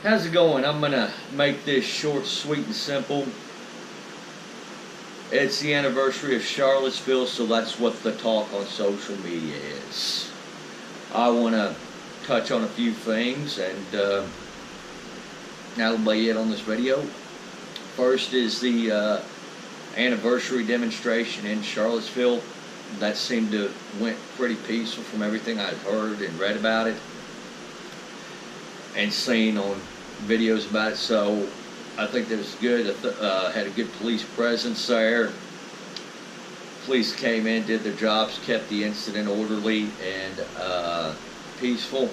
How's it going? I'm gonna make this short, sweet, and simple. It's the anniversary of Charlottesville, so that's what the talk on social media is. I want to touch on a few things, and that'll be it on this video. First is the anniversary demonstration in Charlottesville. That seemed to went pretty peaceful from everything I've heard and read about it and seen on videos about it. So I think that was good. Had a good police presence there. Police came in, did their jobs, kept the incident orderly and peaceful.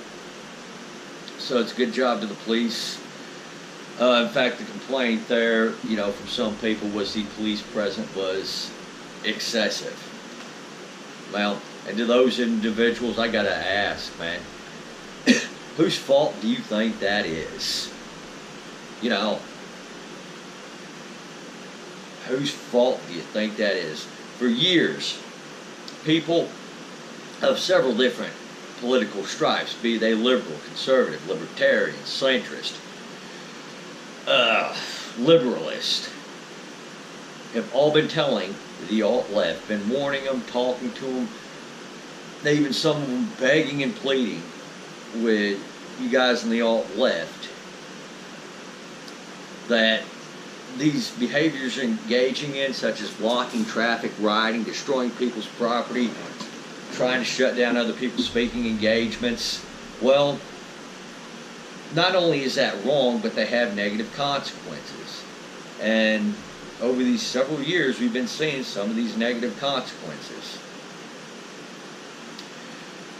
So it's a good job to the police. In fact, the complaint there, from some people was the police presence was excessive. Well, and to those individuals, I gotta ask, man, whose fault do you think that is? Whose fault do you think that is? For years, people of several different political stripes, be they liberal, conservative, libertarian, centrist, liberalist, have all been telling the alt-left, been warning them, talking to them, even some of them begging and pleading with you guys in the alt-left that these behaviors are engaging in, such as blocking traffic, rioting, destroying people's property, trying to shut down other people's speaking engagements, well, not only is that wrong, but they have negative consequences. And over these several years, we've been seeing some of these negative consequences.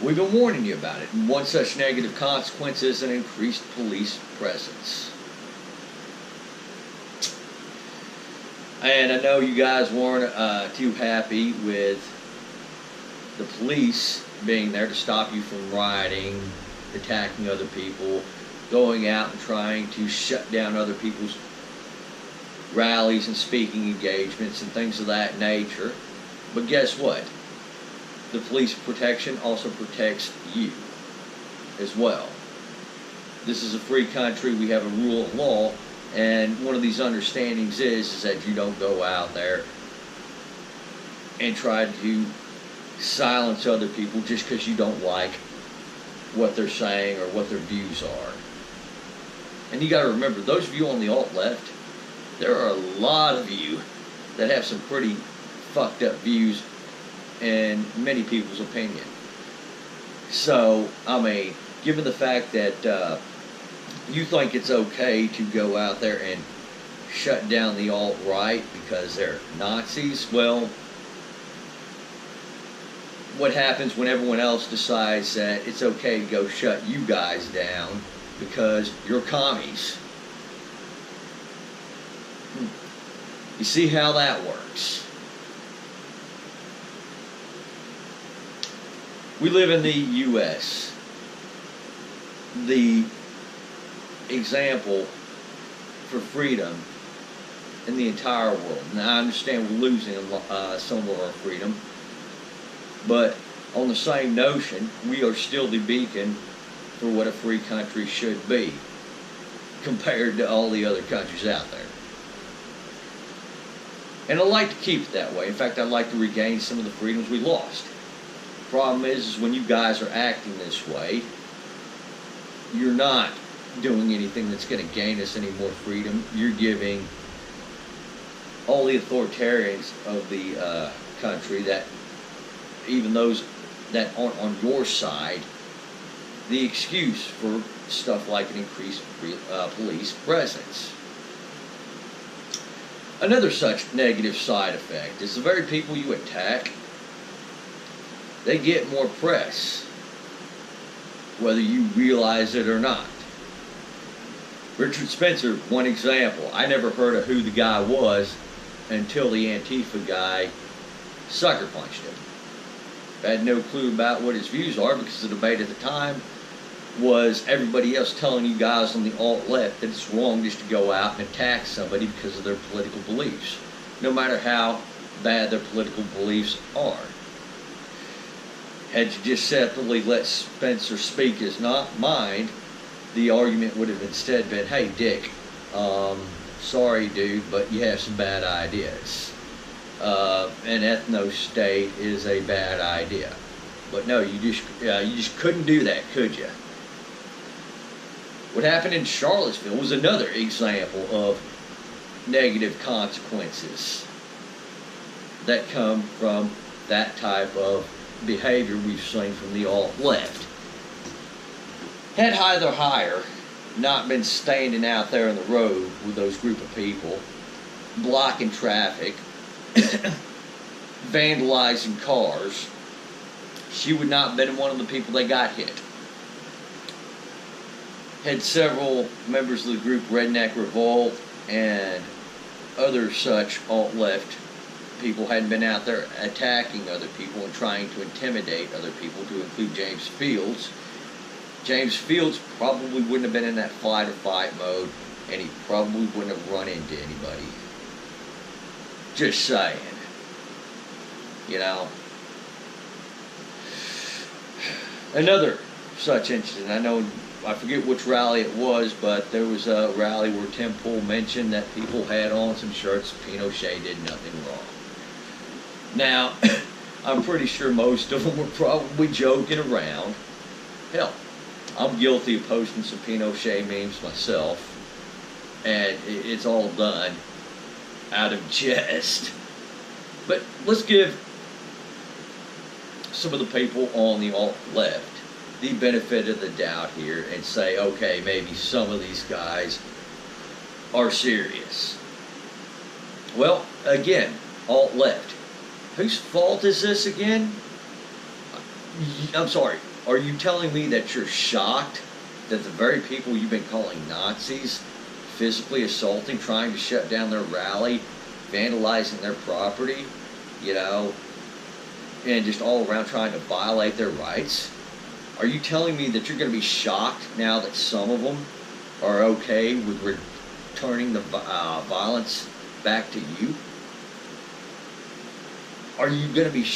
We've been warning you about it. And one such negative consequence is an increased police presence. And I know you guys weren't too happy with the police being there to stop you from rioting, attacking other people, going out and trying to shut down other people's rallies and speaking engagements and things of that nature. But guess what? The police protection also protects you as well. This is a free country. We have a rule of law. And one of these understandings is that you don't go out there and try to silence other people just because you don't like what they're saying or what their views are. And you got to remember, those of you on the alt-left, there are a lot of you that have some pretty fucked up views in many people's opinion. So, given the fact that you think it's okay to go out there and shut down the alt-right because they're Nazis, well, what happens when everyone else decides that it's okay to go shut you guys down because you're commies? You see how that works? We live in the U.S. The example for freedom in the entire world. Now, I understand we're losing some of our freedom, but on the same notion, we are still the beacon for what a free country should be compared to all the other countries out there. And I'd like to keep it that way. In fact, I'd like to regain some of the freedoms we lost. The problem is when you guys are acting this way, you're not doing anything that's going to gain us any more freedom. You're giving all the authoritarians of the country, that even those that aren't on your side, the excuse for stuff like an increased police presence. Another such negative side effect is the very people you attack, they get more press, whether you realize it or not. Richard Spencer, one example. I never heard of who the guy was until the Antifa guy sucker punched him. I had no clue about what his views are because the debate at the time was everybody else telling you guys on the alt-left that it's wrong just to go out and attack somebody because of their political beliefs, no matter how bad their political beliefs are. Had you just separately let Spencer speak his mind, the argument would have instead been, hey, Dick, sorry, dude, but you have some bad ideas. An ethno-state is a bad idea. But no, you just couldn't do that, could you? What happened in Charlottesville was another example of negative consequences that come from that type of behavior we've seen from the alt-left. Had either higher not been standing out there on the road with those group of people, blocking traffic, vandalizing cars, she would not have been one of the people that got hit. Had several members of the group Redneck Revolt and other such alt-left people hadn't been out there attacking other people and trying to intimidate other people, to include James Fields. James Fields probably wouldn't have been in that flight or fight mode, and he probably wouldn't have run into anybody. Just saying. You know. Another such incident, I forget which rally it was, but there was a rally where Tim Pool mentioned that people had on some shirts, Pinochet did nothing wrong. Now, I'm pretty sure most of them were probably joking around. Hell, I'm guilty of posting some Pinochet memes myself, and it's all done out of jest. But let's give some of the people on the alt-left the benefit of the doubt here and say, okay, maybe some of these guys are serious. Well, again, alt-left. Whose fault is this again? I'm sorry. Are you telling me that you're shocked that the very people you've been calling Nazis, physically assaulting, trying to shut down their rally, vandalizing their property, you know, and just all around trying to violate their rights? Are you telling me that you're going to be shocked now that some of them are okay with returning the violence back to you? Are you going to be?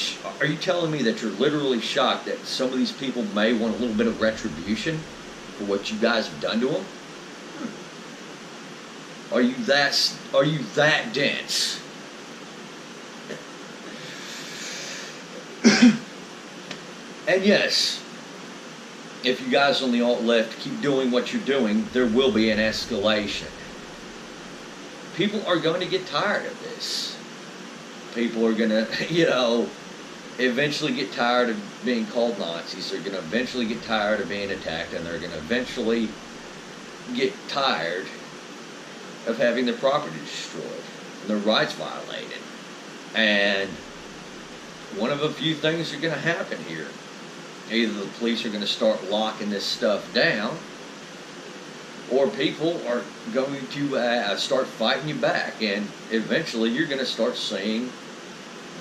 Are you telling me that you're literally shocked that some of these people may want a little bit of retribution for what you guys have done to them? Are you that dense? And yes, if you guys on the alt-left keep doing what you're doing, there will be an escalation. People are going to get tired of this. People are going to, eventually get tired of being called Nazis. They're going to eventually get tired of being attacked, and they're going to eventually get tired of having their property destroyed and their rights violated. And one of a few things are going to happen here. Either the police are going to start locking this stuff down, or people are going to start fighting you back, and eventually you're going to start seeing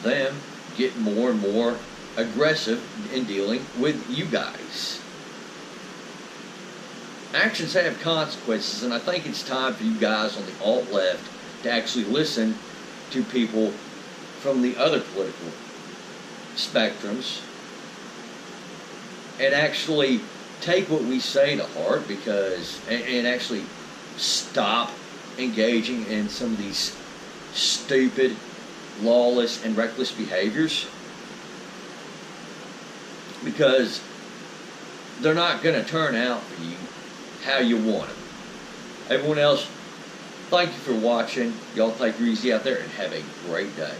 them get more and more aggressive in dealing with you guys. Actions have consequences, and I think it's time for you guys on the alt-left to actually listen to people from the other political spectrums and actually take what we say to heart, and actually stop engaging in some of these stupid, lawless, and reckless behaviors, because they're not going to turn out for you how you want them. Everyone else, thank you for watching. Y'all take it easy out there and have a great day.